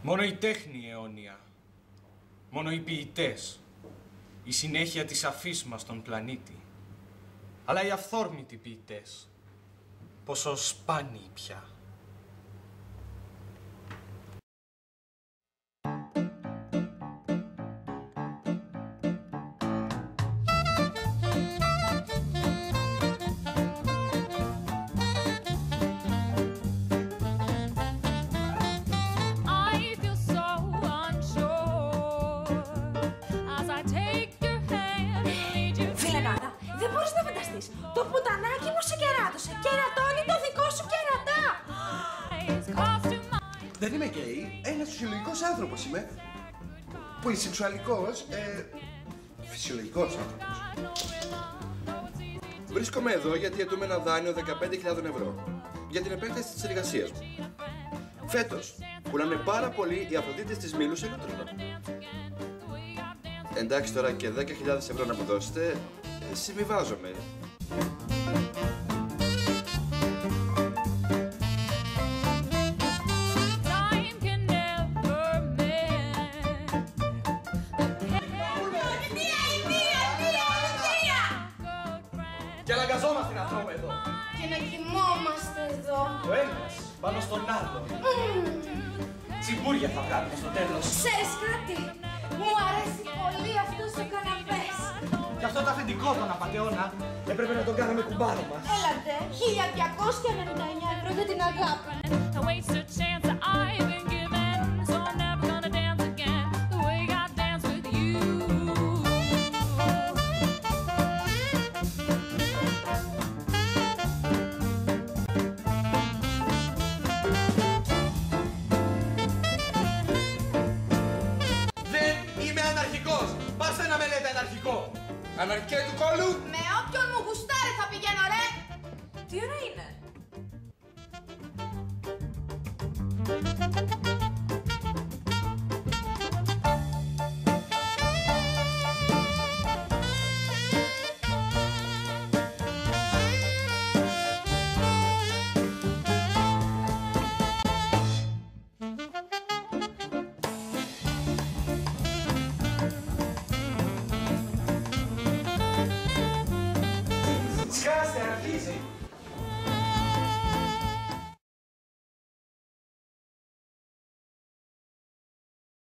Μόνο η τέχνη αιώνια, μόνο οι ποιητές, η συνέχεια της αφής μας στον πλανήτη. Αλλά οι αυθόρμητοι ποιητές, πόσο σπάνιοι πια. Δεν μπορείς να φανταστείς. Το πουτανάκι μου σε κεράτωσε. Κερατώνει το δικό σου κερατά. Δεν είμαι γκέι. Ένας φυσιολογικός άνθρωπος είμαι. Πολυσεξουαλικός, φυσιολογικός άνθρωπος. Βρίσκομαι εδώ γιατί αιτούμε ένα δάνειο 15.000 ευρώ για την επέκταση της εργασίας μου. Φέτος πουλάνε πάρα πολύ οι Αφροδίτες της Μήλου σε λούτρινο. Εντάξει τώρα και 10.000 ευρώ να αποδώσετε, συμβιβάζομαι. Και αναγκαζόμαστε να τρώμε εδώ. Και να κοιμόμαστε εδώ. Ο ένας πάνω στον άλλο. Τσιμπούρια θα βγάλουμε στο τέλος. Ξέρεις κάτι, μου αρέσει πολύ αυτός ο καναπές. Και αυτό το αφεντικό τον απατεώνα έπρεπε να τον κάνουμε κουμπάρο μας. Έλατε, 1.299 ευρώ για την αγάπη. Δεν είμαι αναρχικός. Πάστε να με λέτε αναρχικό. Αναρχικέ του κόλου! Με